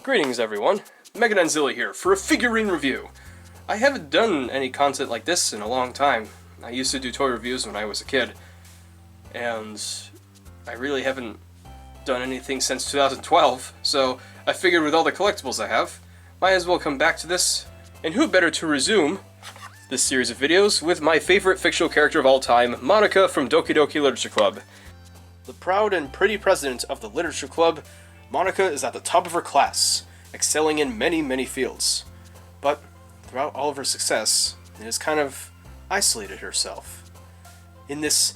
Greetings everyone, Megadonzilla here for a figurine review. I haven't done any content like this in a long time. I used to do toy reviews when I was a kid, and I really haven't done anything since 2012, so I figured with all the collectibles I have, might as well come back to this, and who better to resume this series of videos with my favorite fictional character of all time, Monika from Doki Doki Literature Club. The proud and pretty president of the Literature Club, Monika is at the top of her class, excelling in many fields. But throughout all of her success, it has kind of isolated herself in this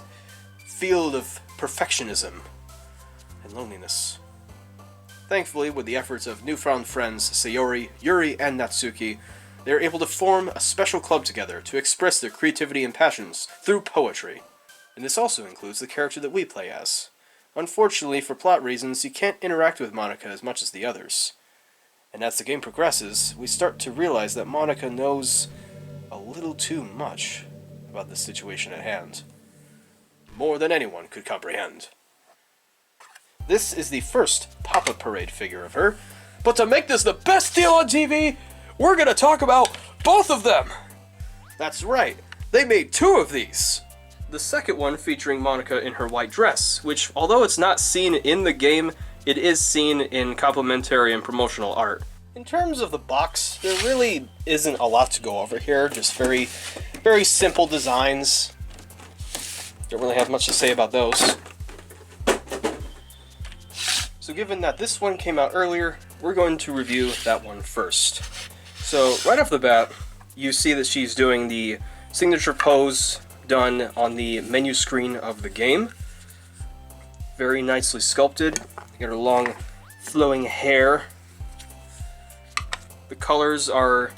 field of perfectionism and loneliness. Thankfully, with the efforts of newfound friends Sayori, Yuri, and Natsuki, they are able to form a special club together to express their creativity and passions through poetry. And this also includes the character that we play as. Unfortunately, for plot reasons, you can't interact with Monika as much as the others. And as the game progresses, we start to realize that Monika knows a little too much about the situation at hand. More than anyone could comprehend. This is the first Papa Parade figure of her, but to make this the best deal on TV, we're gonna talk about both of them! That's right, they made two of these! The second one featuring Monika in her white dress, which, although it's not seen in the game, it is seen in complimentary and promotional art. In terms of the box, there really isn't a lot to go over here, just very simple designs. Don't really have much to say about those. So given that this one came out earlier, we're going to review that one first. So right off the bat, you see that she's doing the signature pose done on the menu screen of the game. Very nicely sculpted. You got her long flowing hair. The colors are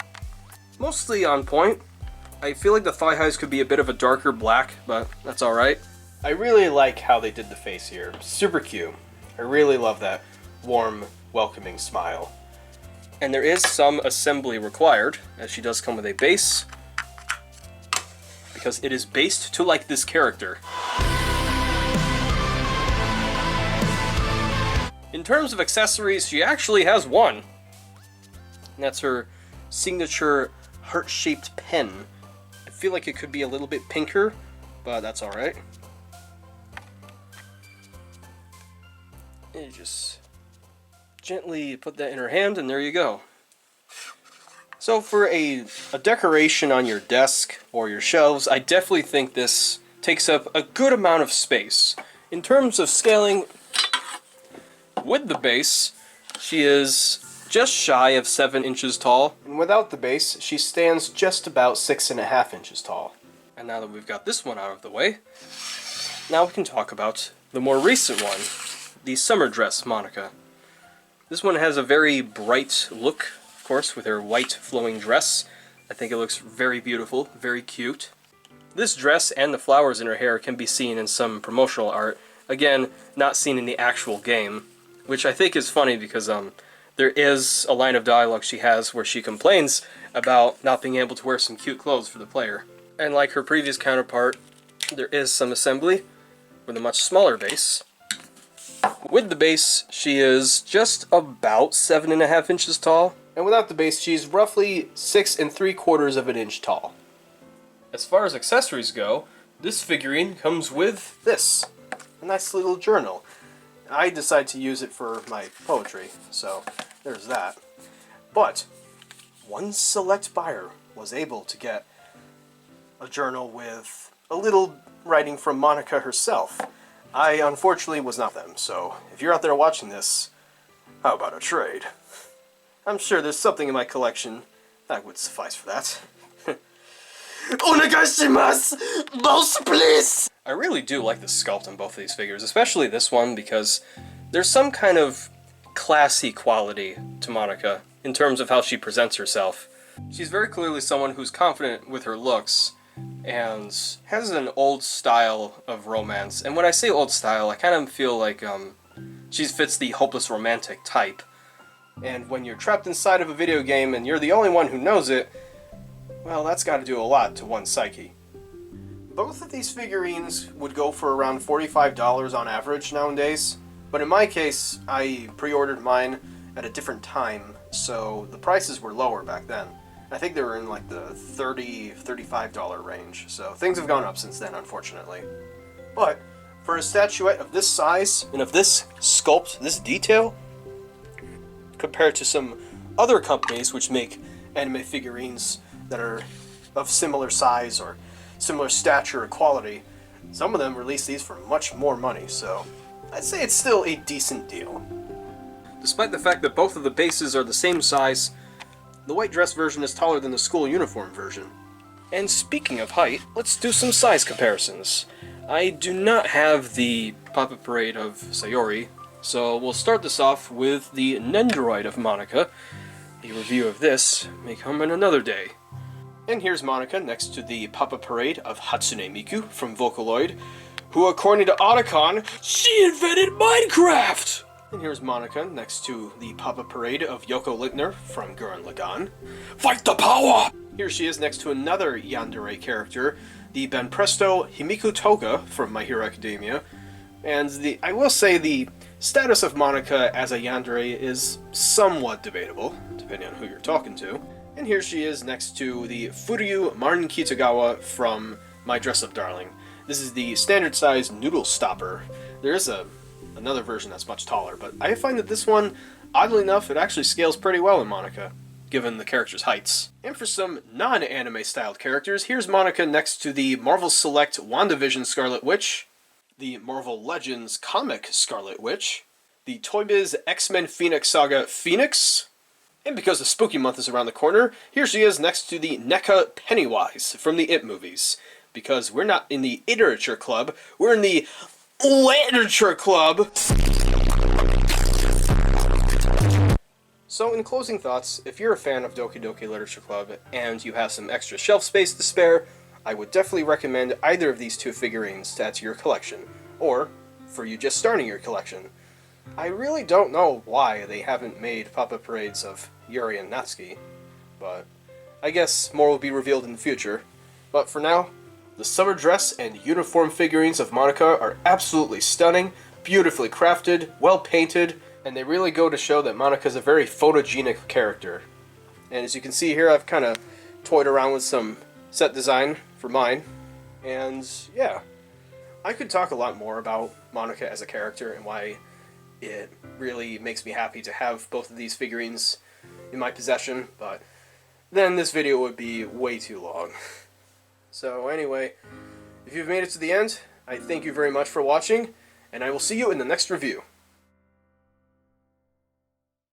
mostly on point. I feel like the thigh highs could be a bit of a darker black, but that's alright. I really like how they did the face here. Super cute. I really love that warm, welcoming smile. And there is some assembly required, as she does come with a base, because it is based to like this character. In terms of accessories, she actually has one. And that's her signature heart-shaped pen. I feel like it could be a little bit pinker, but that's alright. And you just gently put that in her hand, and there you go. So for a decoration on your desk or your shelves, I definitely think this takes up a good amount of space. In terms of scaling, with the base, she is just shy of 7 inches tall, and without the base, she stands just about 6.5 inches tall. And now that we've got this one out of the way, now we can talk about the more recent one, the summer dress Monika. This one has a very bright look, of course, with her white flowing dress. I think it looks very beautiful, very cute. This dress and the flowers in her hair can be seen in some promotional art. Again, not seen in the actual game, which I think is funny because there is a line of dialogue she has where she complains about not being able to wear some cute clothes for the player. And like her previous counterpart, there is some assembly with a much smaller base. With the base, she is just about 7.5 inches tall, and without the base, she's roughly 6 3/4 of an inch tall. As far as accessories go, this figurine comes with this, a nice little journal. I decided to use it for my poetry, so there's that. But one select buyer was able to get a journal with a little writing from Monika herself. I unfortunately was not them, so if you're out there watching this, how about a trade? I'm sure there's something in my collection that would suffice for that. Onegaishimasu! Boss, please! I really do like the sculpt on both of these figures, especially this one, because there's some kind of classy quality to Monika in terms of how she presents herself. She's very clearly someone who's confident with her looks, and has an old style of romance. And when I say old style, I kind of feel like she fits the hopeless romantic type. And when you're trapped inside of a video game and you're the only one who knows it, well, that's got to do a lot to one's psyche. Both of these figurines would go for around $45 on average nowadays, but in my case, I pre-ordered mine at a different time, so the prices were lower back then. I think they were in like the $30, $35 range, so things have gone up since then, unfortunately. But for a statuette of this size and of this sculpt, this detail, compared to some other companies which make anime figurines that are of similar size or similar stature or quality, some of them release these for much more money, so I'd say it's still a decent deal. Despite the fact that both of the bases are the same size, the white dress version is taller than the school uniform version. And speaking of height, let's do some size comparisons. I do not have the Puppet Parade of Sayori, so we'll start this off with the Nendoroid of Monika. A review of this may come in another day. And here's Monika next to the Puppet Parade of Hatsune Miku from Vocaloid, who, according to Otacon, she invented Minecraft! And here's Monika next to the Puppet Parade of Yoko Littner from Gurren Lagann. Fight the power! Here she is next to another yandere character, the Banpresto Himiko Toga from My Hero Academia. And I will say the status of Monika as a yandere is somewhat debatable, depending on who you're talking to. And here she is next to the Furyu Marin Kitagawa from My Dress Up Darling. This is the standard size noodle stopper. There is another version that's much taller, but I find that this one, oddly enough, it actually scales pretty well in Monika, given the character's heights. And for some non-anime styled characters, here's Monika next to the Marvel Select WandaVision Scarlet Witch, the Marvel Legends comic Scarlet Witch, the Toy Biz X-Men Phoenix Saga Phoenix, and because the spooky month is around the corner, here she is next to the NECA Pennywise from the It movies. Because we're not in the Iterature Club, we're in the Literature Club! So in closing thoughts, if you're a fan of Doki Doki Literature Club and you have some extra shelf space to spare, I would definitely recommend either of these two figurines to add to your collection, or for you just starting your collection. I really don't know why they haven't made Puppet Parades of Yuri and Natsuki, but I guess more will be revealed in the future. But for now, the summer dress and uniform figurines of Monika are absolutely stunning, beautifully crafted, well painted, and they really go to show that Monika is a very photogenic character. And as you can see here, I've kind of toyed around with some set design for mine, and yeah, I could talk a lot more about Monika as a character and why it really makes me happy to have both of these figurines in my possession, but then this video would be way too long. So anyway, if you've made it to the end, I thank you very much for watching, and I will see you in the next review.